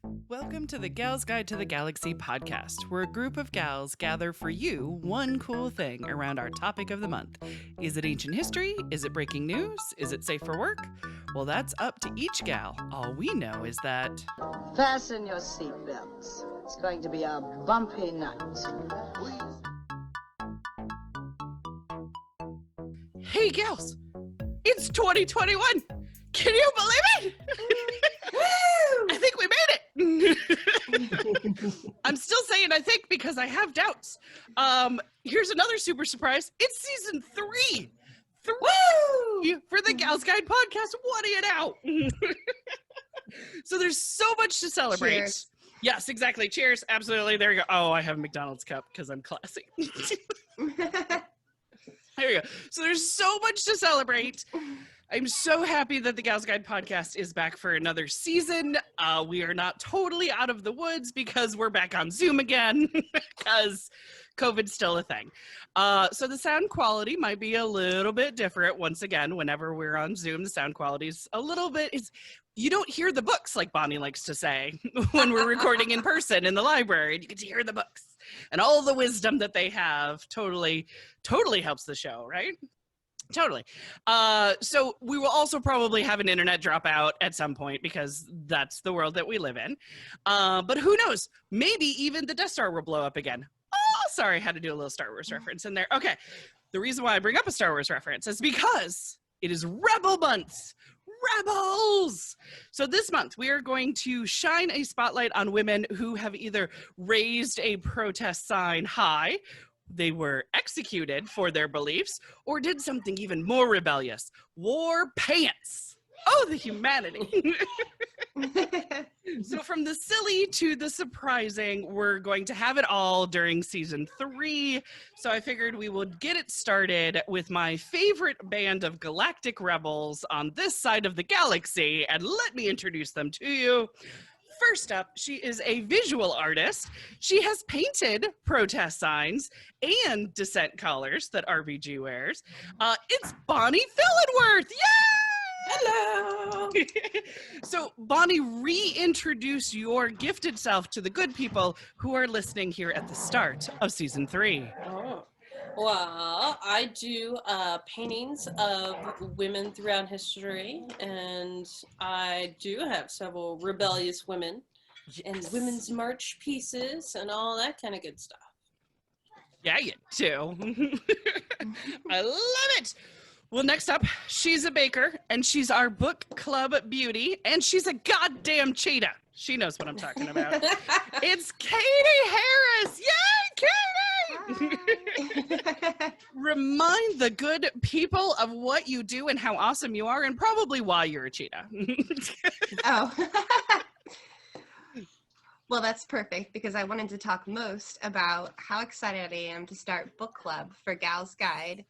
Welcome to the Gals Guide to the Galaxy podcast, where a group of gals gather for you one cool thing around our topic of the month. Is it ancient history? Is it breaking news? Is it safe for work? Well, that's up to each gal. All we know is that... Fasten your seatbelts. It's going to be a bumpy night. Hey, gals! It's 2021! Can you believe it? I think we made it! I'm still saying I think because I have doubts. Here's another super surprise. It's season 3! Woo! For the Gals Guide podcast. What do you know? So there's so much to celebrate. Cheers. Yes, exactly. Cheers. Absolutely. There you go. Oh, I have a McDonald's cup because I'm classy. There you go. So there's so much to celebrate. I'm so happy that the Gals Guide podcast is back for another season. We are not totally out of the woods because we're back on Zoom again because COVID's still a thing. So the sound quality might be a little bit different once again. Whenever we're on Zoom, the sound quality is a little bit, you don't hear the books like Bonnie likes to say when we're recording in person in the library. You get to hear the books and all the wisdom that they have. Totally helps the show, right? Totally. So we will also probably have an internet dropout at some point because that's the world that we live in. But who knows? Maybe even the Death Star will blow up again. Oh, sorry, I had to do a little Star Wars reference in there. Okay, the reason why I bring up a Star Wars reference is because it is Rebel Month. Rebels! So this month we are going to shine a spotlight on women who have either raised a protest sign high, they were executed for their beliefs, or did something even more rebellious. Wore pants. Oh, the humanity. So from the silly to the surprising, we're going to have it all during season 3. So I figured we would get it started with my favorite band of galactic rebels on this side of the galaxy, and let me introduce them to you. First up, she is a visual artist. She has painted protest signs and dissent collars that RBG wears. It's Bonnie Fillenwarth. Yay! Hello. So, Bonnie, reintroduce your gifted self to the good people who are listening here at the start of season 3. Oh. Well, I do paintings of women throughout history, and I do have several rebellious women and women's march pieces and all that kind of good stuff. Yeah, you do. I love it. Well, next up, she's a baker, and she's our book club beauty, and she's a goddamn cheetah. She knows what I'm talking about. It's Katie Harris. Yay, Katie! Remind the good people of what you do and how awesome you are, and probably why you're a cheetah. Oh. Well, that's perfect because I wanted to talk most about how excited I am to start book club for Gals Guide.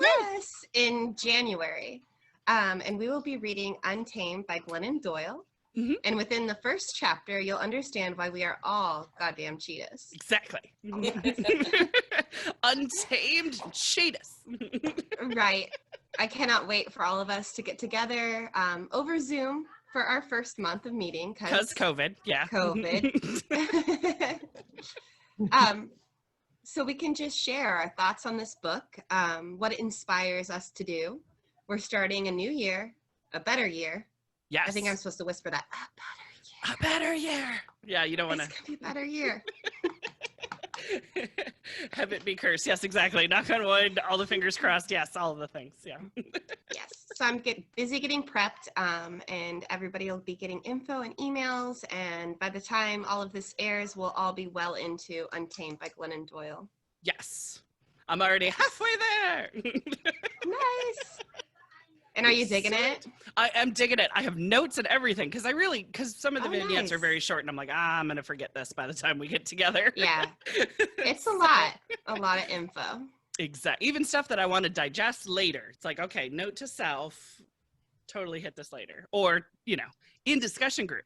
Yes, in January. And we will be reading Untamed by Glennon Doyle. Mm-hmm. And within the first chapter, you'll understand why we are all goddamn cheetahs. Exactly. Untamed cheetahs. Right. I cannot wait for all of us to get together over Zoom for our first month of meeting. Because COVID, yeah. COVID. So we can just share our thoughts on this book, what it inspires us to do. We're starting a new year, a better year. Yes. I think I'm supposed to whisper that. A better year. Yeah, you don't want to. It's going to be a better year. Have it be cursed. Yes, exactly. Knock on wood, all the fingers crossed. Yes, all of the things. Yeah. Yes. So I'm busy getting prepped, and everybody will be getting info and emails. And by the time all of this airs, we'll all be well into Untamed by Glennon Doyle. Yes. I'm already halfway there. Nice. And are you digging it? I am digging it. I have notes and everything because some of the vignettes are very short, and I'm like, I'm going to forget this by the time we get together. Yeah. It's a lot of info. Exactly. Even stuff that I want to digest later. It's like, okay, note to self, totally hit this later. Or, in discussion group.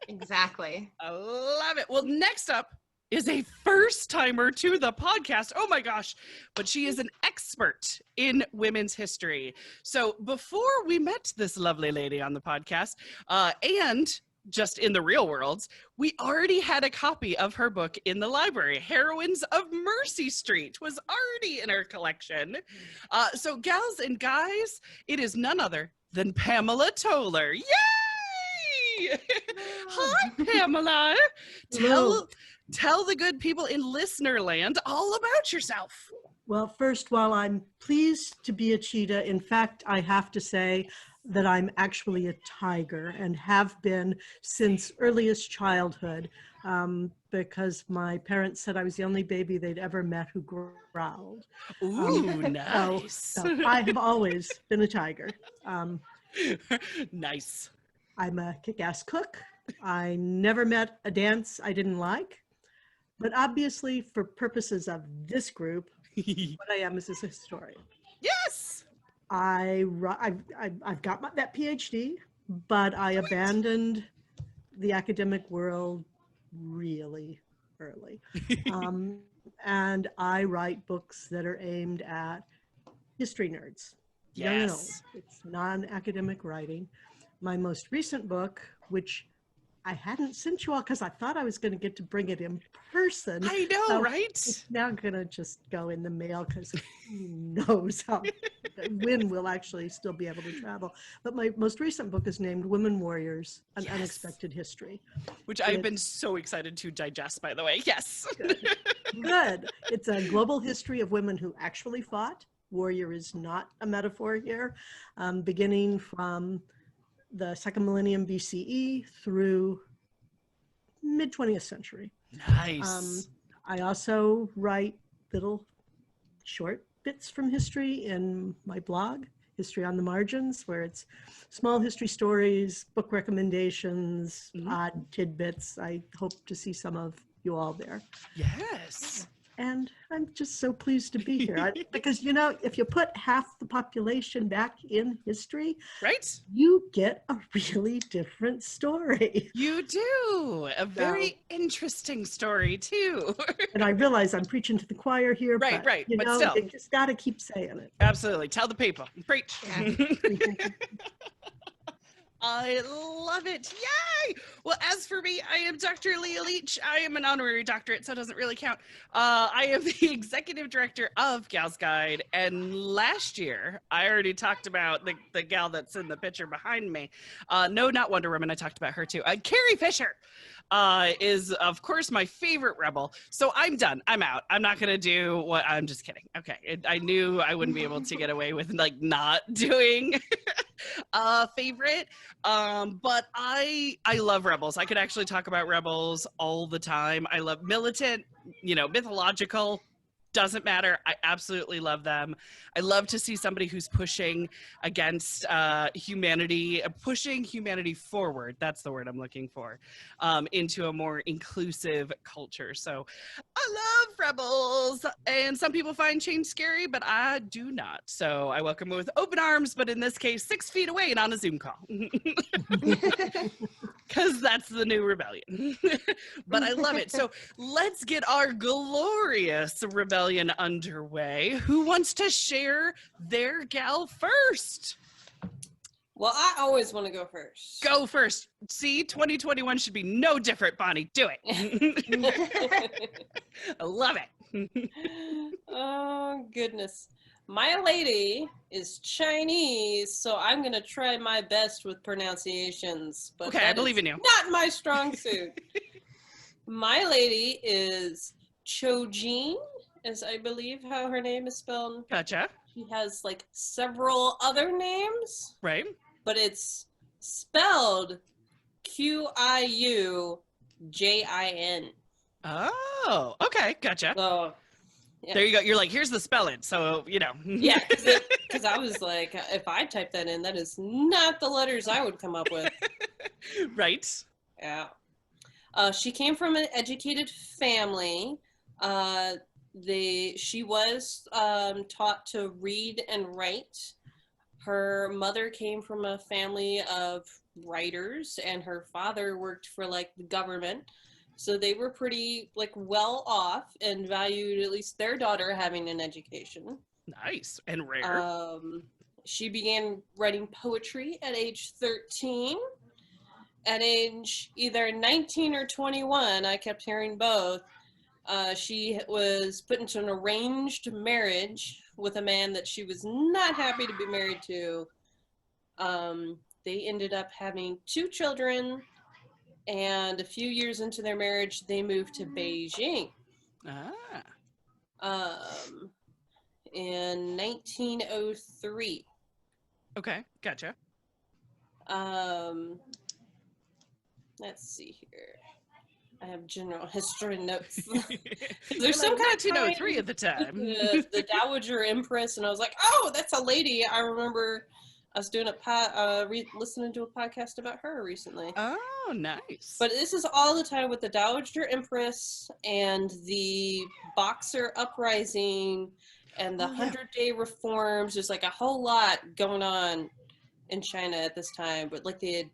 Exactly. I love it. Well, next up is a first-timer to the podcast. Oh my gosh. But she is an expert in women's history. So before we met this lovely lady on the podcast, and just in the real world, we already had a copy of her book in the library. Heroines of Mercy Street was already in our collection. So gals and guys, it is none other than Pamela Toler. Yay! Hi, Pamela. Tell the good people in listener land all about yourself. Well, first, while I'm pleased to be a cheetah, in fact, I have to say that I'm actually a tiger and have been since earliest childhood, because my parents said I was the only baby they'd ever met who growled. Ooh, nice. So I have always been a tiger. Nice. I'm a kick-ass cook. I never met a dance I didn't like, but obviously for purposes of this group, what I am is a historian. Yes. I've got that PhD, but I abandoned the academic world really early. And I write books that are aimed at history nerds. Young and old. Yes. It's non-academic writing. My most recent book, which I hadn't sent you all because I thought I was going to get to bring it in person. I know, So right? It's now going to just go in the mail because who knows when we'll actually still be able to travel. But my most recent book is named Women Warriors, An Yes. Unexpected History. Which I've been so excited to digest, by the way. Yes. Good. It's a global history of women who actually fought. Warrior is not a metaphor here, beginning from the second millennium BCE through mid-20th century. Nice. I also write little short bits from history in my blog, History on the Margins, where it's small history stories, book recommendations, odd tidbits. I hope to see some of you all there. Yes. And I'm just so pleased to be here because, you know, if you put half the population back in history, Right? you get a really different story. You do. A very interesting story, too. And I realize I'm preaching to the choir here, Right, but, right, you but know, still. you just got to keep saying it. Absolutely. Tell the people. Preach. Yeah. I love it. Yay! Well, as for me, I am Dr. Leah Leach. I am an honorary doctorate, so it doesn't really count. I am the executive director of Gal's Guide. And last year, I already talked about the gal that's in the picture behind me. No, not Wonder Woman. I talked about her too. Carrie Fisher is, of course, my favorite rebel. So I'm done. I'm out. I'm not going to do what I'm just kidding. Okay. I knew I wouldn't be able to get away with like not doing favorite. But I love rebels. I could actually talk about rebels all the time. I love militant, mythological. Doesn't matter. I absolutely love them. I love to see somebody who's pushing against humanity, pushing humanity forward. That's the word I'm looking for, into a more inclusive culture. So I love rebels. And some people find change scary, but I do not. So I welcome it with open arms, but in this case, 6 feet away and on a Zoom call. Because that's the new rebellion. But I love it. So let's get our glorious rebellion underway. Who wants to share their gal first? Well, I always want to go first. Go first. See, 2021 should be no different, Bonnie. Do it. I love it. Oh, goodness. My lady is Chinese, so I'm going to try my best with pronunciations. But Okay, I believe in you. Not my strong suit. My lady is Qiu Jin, is I believe how her name is spelled. Gotcha. She has like several other names, Right. but it's spelled Qiu Jin. Oh, okay. Gotcha. So, yeah. There you go. You're like, here's the spelling. So, Yeah, because I was like, if I type that in, that is not the letters I would come up with. Right. Yeah. She came from an educated family. She was taught to read and write. Her mother came from a family of writers, and her father worked for like the government. So they were pretty like well off and valued at least their daughter having an education. Nice and rare. She began writing poetry at age 13. at age either 19 or 21, I kept hearing both, she was put into an arranged marriage with a man that she was not happy to be married to. They ended up having 2 children, and a few years into their marriage, they moved to Beijing. In 1903. Okay, gotcha. Let's see here. I have general history notes. There's There's some some kind of 1903 at the time. the Dowager Empress, and I was like, oh, that's a lady. I remember I was doing listening to a podcast about her recently. Oh, nice. But this is all the time with the Dowager Empress and the Boxer Uprising and the 100-day reforms. There's like a whole lot going on in China at this time. But like they had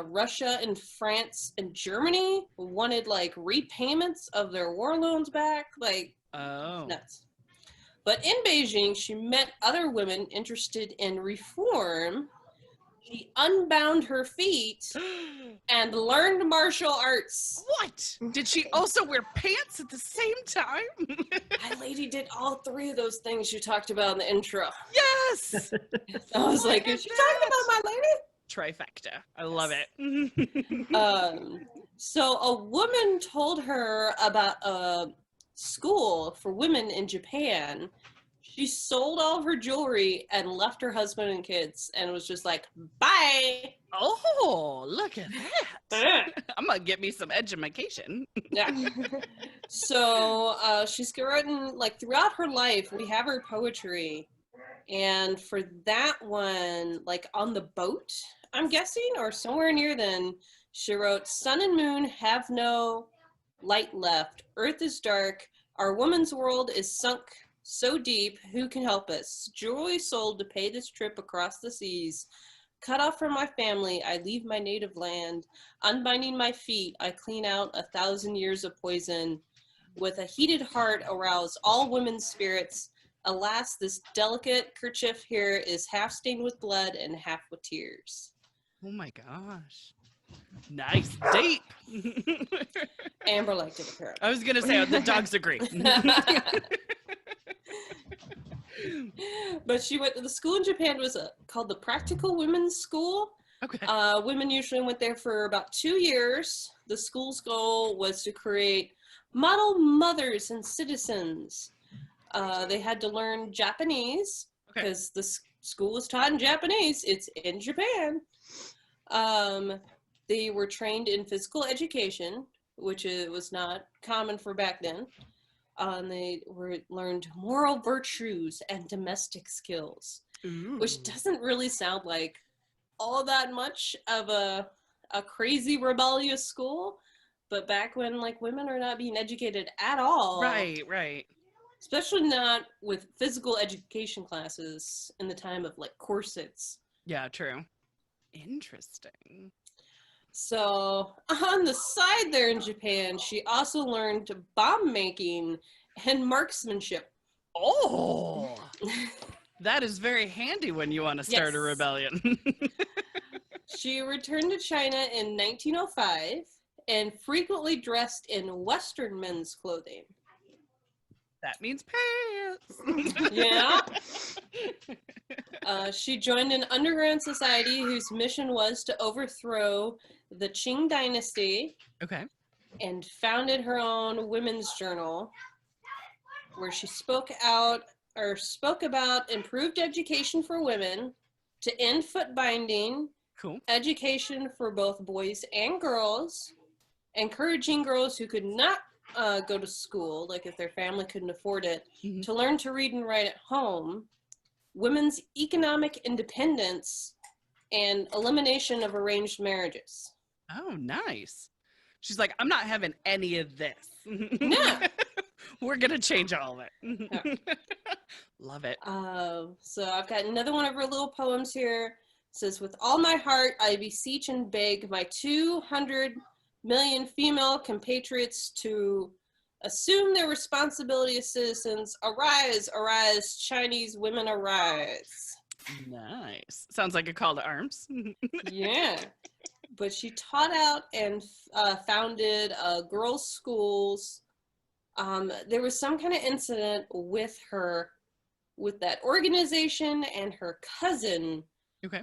Russia and France and Germany wanted like repayments of their war loans back. Like, nuts. But in Beijing, she met other women interested in reform. She unbound her feet and learned martial arts. What? Did she also wear pants at the same time? My lady did all 3 of those things you talked about in the intro. Yes! I was like, is she talking about my lady? Trifecta. I love it. So a woman told her about a school for women in Japan. She sold all of her jewelry and left her husband and kids and was just like, bye. Oh, look at that. I'm going to get me some education. Yeah. So she's written, like, throughout her life, we have her poetry. And for that one, like, on the boat, I'm guessing, or somewhere near then, she wrote, sun and moon have no light left. Earth is dark. Our woman's world is sunk so deep, who can help us? Jewelry sold to pay this trip across the seas. Cut off from my family, I leave my native land. Unbinding my feet, I clean out 1,000 years of poison. With a heated heart, arouse all women's spirits. Alas, this delicate kerchief here is half stained with blood and half with tears. Oh my gosh. Nice. Deep. Amber liked it, apparently. I was going to say, the dogs agree. But she went to the school in Japan was called the Practical Women's School. Okay. Women usually went there for about 2 years. The school's goal was to create model mothers and citizens. They had to learn Japanese because the school was taught in Japanese. It's in Japan. They were trained in physical education, which was not common for back then. They learned moral virtues and domestic skills, which doesn't really sound like all that much of a crazy rebellious school. But back when like women are not being educated at all, right, especially not with physical education classes in the time of like corsets. Yeah, true. Interesting. So on the side there in Japan, she also learned bomb making and marksmanship. Oh, that is very handy when you want to start a rebellion. She returned to China in 1905 and frequently dressed in Western men's clothing. That means pants. Yeah. She joined an underground society whose mission was to overthrow the Qing dynasty. Okay. And founded her own women's journal where she spoke about improved education for women, to end foot binding, education for both boys and girls, encouraging girls who could not go to school, like if their family couldn't afford it, to learn to read and write at home, women's economic independence, and elimination of arranged marriages. Oh, nice. She's like, I'm not having any of this. No. We're going to change all of it. Love it. So I've got another one of her little poems here. It says, with all my heart, I beseech and beg my 200 million female compatriots to assume their responsibility as citizens. Arise, arise, Chinese women, arise. Nice. Sounds like a call to arms. Yeah. but she taught out and founded girls' schools. There was some kind of incident with her, with that organization and her cousin. Okay.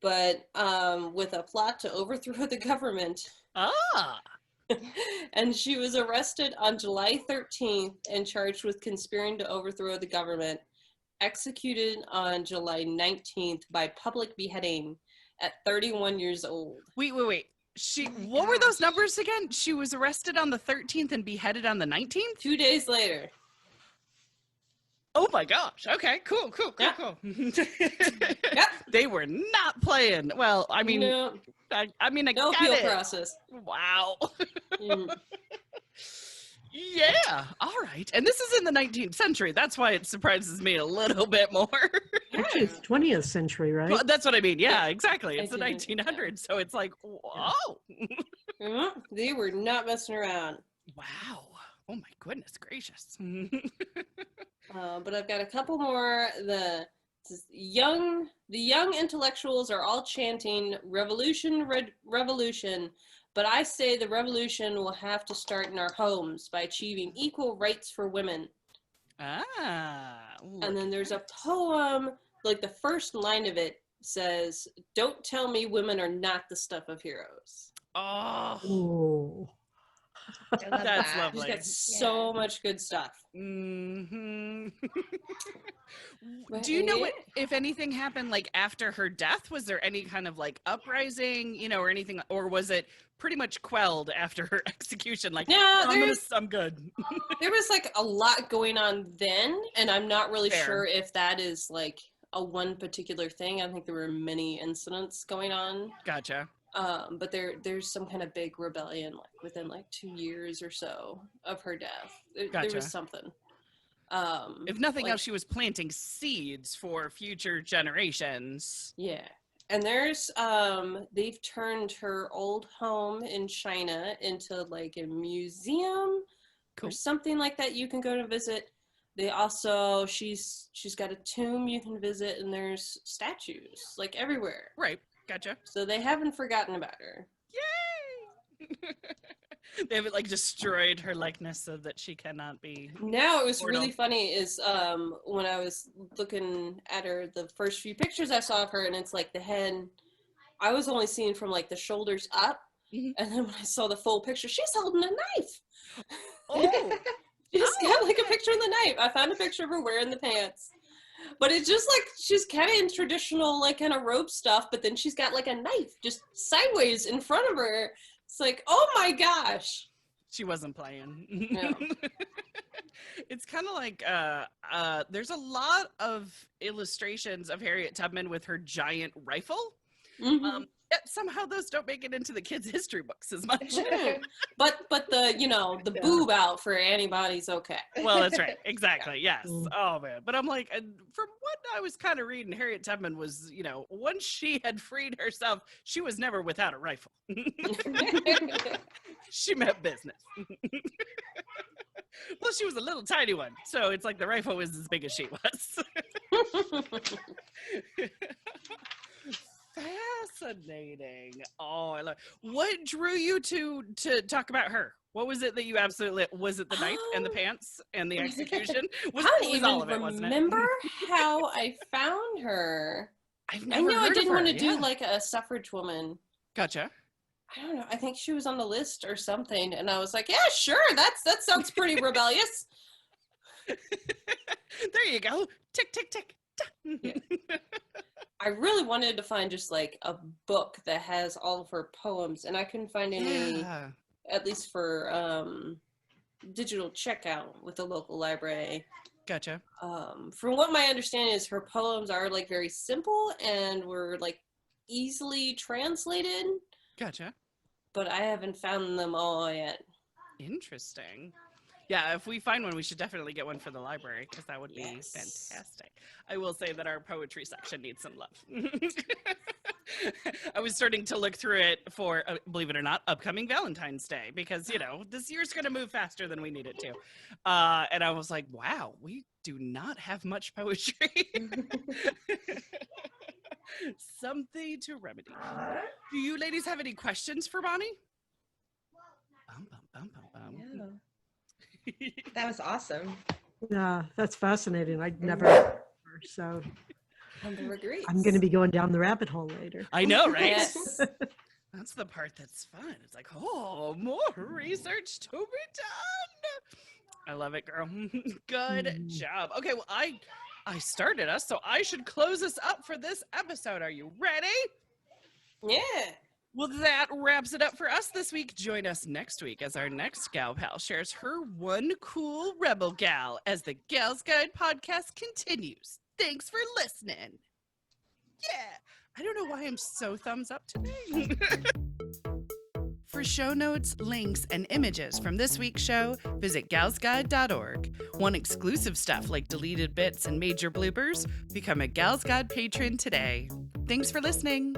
But with a plot to overthrow the government. Ah. And she was arrested on July 13th and charged with conspiring to overthrow the government, executed on July 19th by public beheading at 31 years old. Wait. What were those numbers again? She was arrested on the 13th and beheaded on the 19th? 2 days later. Oh my gosh. Okay, cool. Yeah. Yep. They were not playing. Well, I mean, No, I no got appeal it. process. Wow. Mm. Yeah. All right. And this is in the 19th century. That's why it surprises me a little bit more. Actually, it's 20th century, right? Well, that's what I mean. Yeah, exactly. It's the 1900s, 1900s. So it's like, whoa. They were not messing around. Wow. Oh my goodness gracious. But I've got a couple more. The young intellectuals are all chanting revolution, revolution. But I say the revolution will have to start in our homes by achieving equal rights for women. And then there's a poem, like the first line of it says, "Don't tell me women are not the stuff of heroes." Oh, Oh. I love that's that. lovely. She's got so much good stuff. hmm But Do you know what, if anything happened like after her death? Was there any kind of like uprising, or anything, or was it pretty much quelled after her execution? Like, No, I'm good. there was like a lot going on then, and I'm not really Fair. sure if that is like a one particular thing. I think there were many incidents going on. Gotcha. But there's some kind of big rebellion like within like 2 years or so of her death. There Gotcha. was something. If nothing like- else, she was planting seeds for future generations. Yeah. And there's they've turned her old home in China into like a museum Cool. or something like that you can go to visit. They also she's got a tomb you can visit, and there's statues like everywhere. Right. Gotcha. So they haven't forgotten about her. Yay! They haven't like destroyed her likeness so that she cannot be. Now, it was Portal. really funny is when I was looking at her, the first few pictures I saw of her, and it's like the head, I was only seeing from like the shoulders up. Mhm. And then when I saw the full picture, she's holding a knife. Oh, She's got like a picture of the knife. I found a picture of her wearing the pants. But it's just like, she's kind of in traditional like kind of robe stuff, but then she's got like a knife just sideways in front of her. It's like, oh my gosh. she wasn't playing. No. It's kind of like there's a lot of illustrations of Harriet Tubman with her giant rifle. Mhm. Yet somehow those don't make it into the kids' history books as much. But the the Yeah. boob out for anybody's okay. Well, that's right. Exactly. Yes. Mm. Oh man. But I'm like, from what I was kind of reading, Harriet Tubman was, once she had freed herself, she was never without a rifle. She meant business. Well, she was a little tiny one, so it's like the rifle was as big as she was. Fascinating. Oh, I love. What drew you to talk about her? What was it that you absolutely? Was it the knife and the pants and the execution? I don't was all even of it, wasn't it? remember how I found her. I've I never know I heard of didn't want to her, do yeah. like a suffrage woman. Gotcha. I don't know. I think she was on the list or something, and I was like, yeah, sure. That sounds pretty rebellious. There you go. Tick tick tick. I really wanted to find just like a book that has all of her poems, and I couldn't find any, Yeah. at least for digital checkout with the local library. Gotcha. From what my understanding is, her poems are like very simple and were like easily translated, Gotcha. but I haven't found them all yet. Interesting. Yeah, if we find one, we should definitely get one for the library because that would be Yes. fantastic. I will say that our poetry section needs some love. I was starting to look through it for, believe it or not, upcoming Valentine's Day because, this year's going to move faster than we need it to. And I was like, wow, we do not have much poetry. Something to remedy. Do you ladies have any questions for Bonnie? Bum, bum, bum, bum, bum. Yeah. That was awesome. Yeah, that's fascinating. I'd never, so Humble agrees. I'm going to be going down the rabbit hole later. I know, right? Yes. That's the part that's fun. It's like, oh, more research to be done. I love it, girl. Good job. Okay, well, I started us, so I should close us up for this episode. Are you ready? Yeah. Well, that wraps it up for us this week. Join us next week as our next gal pal shares her one cool rebel gal as the Gals Guide podcast continues. Thanks for listening. Yeah. I don't know why I'm so thumbs up today. For show notes, links, and images from this week's show, visit galsguide.org. Want exclusive stuff like deleted bits and major bloopers? Become a Gals Guide patron today. Thanks for listening.